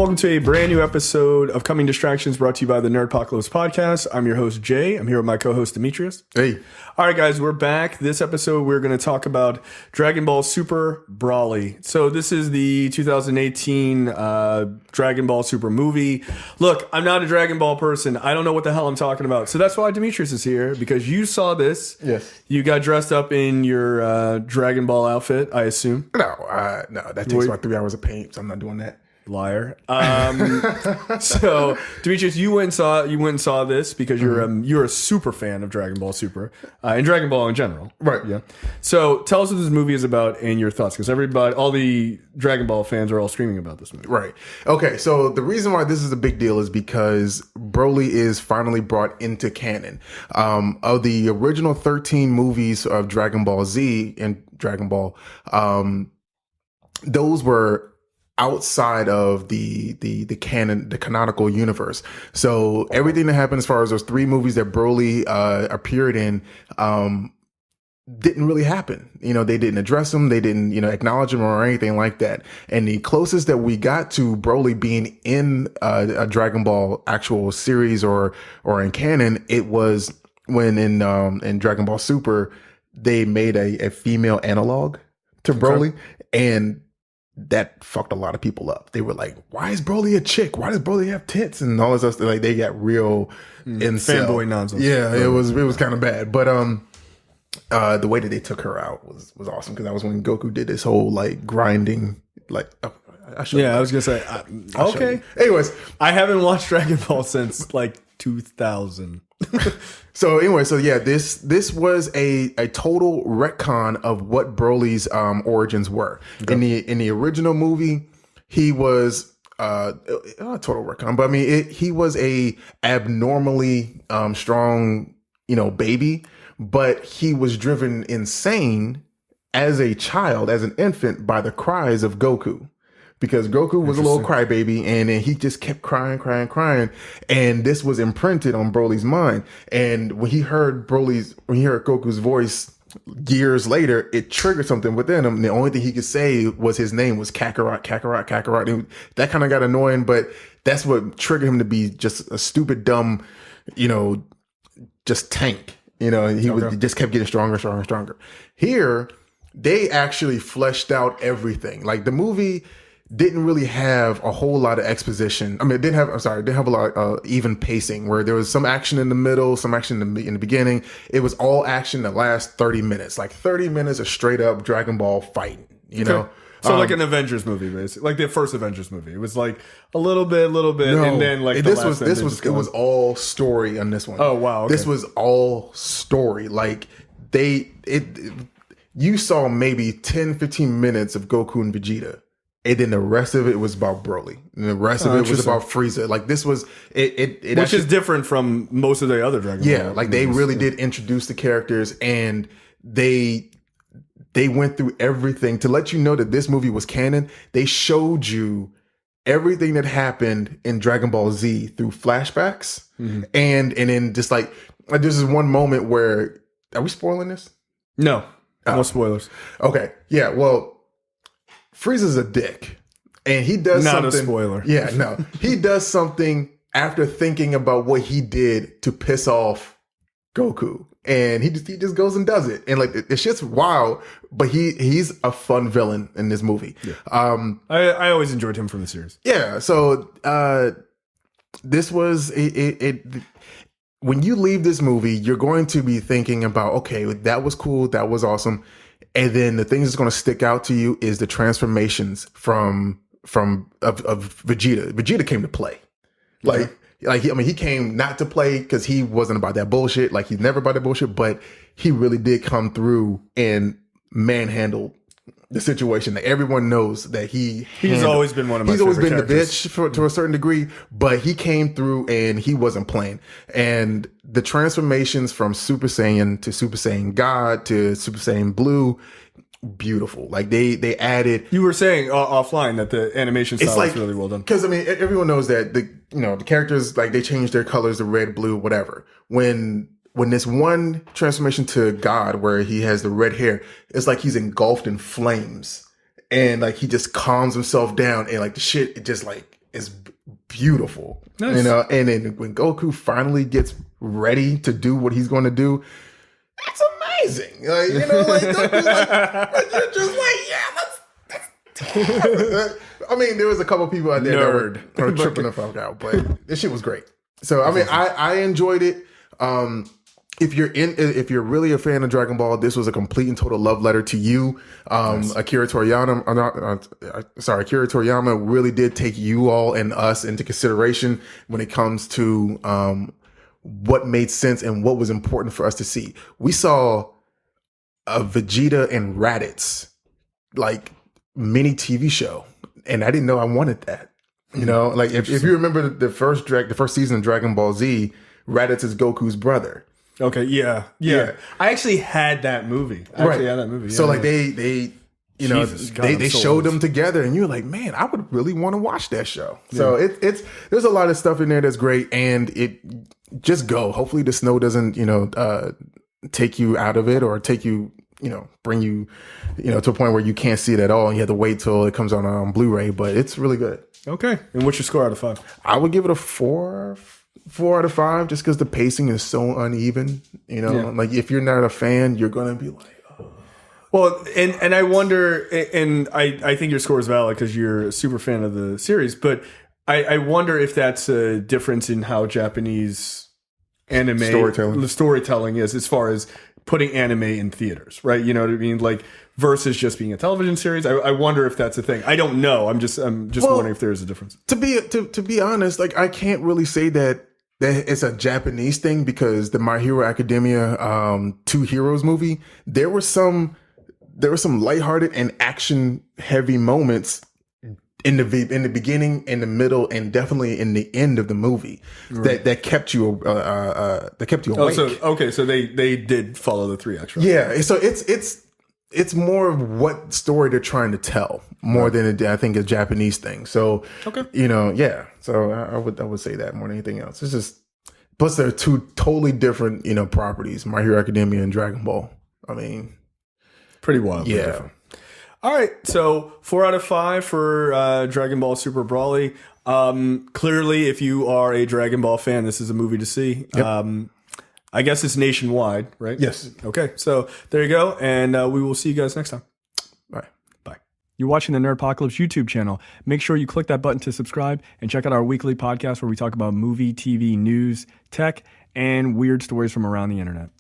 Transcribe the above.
welcome to a brand new episode of Coming Distractions brought to you by the Nerdpocalypse podcast. I'm your host, Jay. I'm here with my co-host, Demetrius. Hey. All right, guys, we're back. This episode, we're going to talk about Dragon Ball Super Broly. So this is the 2018 Dragon Ball Super movie. Look, I'm not a Dragon Ball person. I don't know what the hell I'm talking about. So that's why Demetrius is here, because you saw this. Yes. You got dressed up in your Dragon Ball outfit, I assume. No, that takes about 3 hours of paint, so I'm not doing that. Liar. So Demetrius, you went and saw this because you're a super fan of Dragon Ball Super and Dragon Ball in general, right? Yeah. So tell us what this movie is about and your thoughts, because all the Dragon Ball fans are all screaming about this movie. Right. Okay. So the reason why this is a big deal is because Broly is finally brought into canon. Of the original 13 movies of Dragon Ball Z and Dragon Ball, those were outside of the canon, the canonical universe. So everything that happened as far as those 3 movies that Broly appeared in didn't really happen. They didn't address them, they didn't acknowledge them or anything like that. And the closest that we got to Broly being in a Dragon Ball actual series or in canon, it was when in Dragon Ball Super they made a female analog to Broly, and that fucked a lot of people up. They were like, why is Broly a chick? Why does Broly have tits? And all this stuff. Like, they got real fanboy nonsense. Yeah, it was kind of bad. But the way that they took her out was awesome, because that was when Goku did this whole like grinding, like I was gonna say okay. Anyways, I haven't watched Dragon Ball since like 2000. So anyway, this was a total retcon of what Broly's origins were. Okay. In the original movie, he was not a total retcon, but I mean he was a abnormally strong baby, but he was driven insane as a child, as an infant, by the cries of Goku. Because Goku was a little crybaby, and he just kept crying. And this was imprinted on Broly's mind. And when he heard Goku's voice years later, it triggered something within him. And the only thing he could say was his name was Kakarot. And that kind of got annoying, but that's what triggered him to be just a stupid, dumb, just tank. He just kept getting stronger. Here, they actually fleshed out everything. Like, the movie didn't really have a whole lot of exposition. I mean, it didn't have a lot of even pacing, where there was some action in the middle, some action in the beginning. It was all action the last 30 minutes, like 30 minutes of straight up Dragon Ball fighting, know? So like an Avengers movie, basically, like the first Avengers movie. It was like a little bit, no, and then like it was all story on this one. Oh wow, okay. This was all story. Like you saw maybe 10, 15 minutes of Goku and Vegeta. And then the rest of it was about Broly. And the rest of it was about Frieza. Like, this was it which actually is different from most of the other Dragon Ball. Yeah, like, they really did introduce the characters, and they went through everything to let you know that this movie was canon. They showed you everything that happened in Dragon Ball Z through flashbacks. Mm-hmm. And then just like there's this one moment where, are we spoiling this? No spoilers. Okay. Yeah, well, Frieza's a dick, and he does something. Not a spoiler. Yeah, no. He does something after thinking about what he did to piss off Goku, and he just goes and does it. And like, it's just wild, but he's a fun villain in this movie. Yeah. I always enjoyed him from the series. Yeah, so this was when you leave this movie, you're going to be thinking about, okay, that was cool, that was awesome. And then the thing that's going to stick out to you is the transformations of Vegeta. Vegeta came to play. He came not to play because he wasn't about that bullshit. Like, he's never about that bullshit, but he really did come through and manhandle the situation. That everyone knows that he's always been one of my He's always been characters. The bitch to a certain degree, but he came through and he wasn't playing. And the transformations from Super Saiyan to Super Saiyan God to Super Saiyan Blue, beautiful. Like, they added. You were saying offline that the animation style is really well done. Because I mean, everyone knows that the characters, like, they change their colors to red, blue, whatever. When this one transformation to God, where he has the red hair, it's like he's engulfed in flames, and like he just calms himself down, and like the shit, it just like is beautiful. Nice. You know, and then when Goku finally gets ready to do what he's going to do, it's amazing. Like, you know, like Goku's like you're just like, yeah, let's I mean, there was a couple people out there that were tripping the fuck out, but this shit was great. So I mean, I enjoyed it. If you're really a fan of Dragon Ball, this was a complete and total love letter to you. Akira Toriyama, Akira Toriyama really did take you all and us into consideration when it comes to what made sense and what was important for us to see. We saw a Vegeta and Raditz like mini TV show, and I didn't know I wanted that. You know, like if you remember the first season of Dragon Ball Z, Raditz is Goku's brother. Okay, yeah. I actually had that movie. So like they you know, they showed them together, and you're like, man, I would really want to watch that show. Yeah. So it's there's a lot of stuff in there that's great, and it just go. Hopefully the snow doesn't, you know, take you out of it or take you, you know, bring you, you know, to a point where you can't see it at all, and you have to wait till it comes on Blu-ray. But it's really good. Okay, and what's your score out of 5? I would give it a 4 out of 5, just because the pacing is so uneven. You know, like if you're not a fan, you're gonna be like, oh. Well, and I wonder, and I think your score is valid because you're a super fan of the series, but I wonder if that's a difference in how Japanese anime storytelling is, as far as putting anime in theaters, right? You know what I mean? Like versus just being a television series. I wonder if that's a thing. I don't know. I'm just wondering if there is a difference. To be honest, like I can't really say that it's a Japanese thing, because the My Hero Academia 2 Heroes movie, there were some lighthearted and action heavy moments in the beginning, in the middle, and definitely in the end of the movie, right, that kept you awake. So they did follow the 3 extra. Yeah, so it's more of what story they're trying to tell more than I think a Japanese thing. So, you know, yeah. So I would say that more than anything else. It's just, plus they're 2 totally different, you know, properties, My Hero Academia and Dragon Ball. I mean, pretty wild. Yeah. Different. All right. So 4 out of 5 for Dragon Ball Super Broly. Clearly, if you are a Dragon Ball fan, this is a movie to see. Yep. I guess it's nationwide, right? Yes. Okay. So there you go. And we will see you guys next time. Bye. You're watching the Nerdpocalypse YouTube channel. Make sure you click that button to subscribe and check out our weekly podcast where we talk about movie, TV, news, tech, and weird stories from around the internet.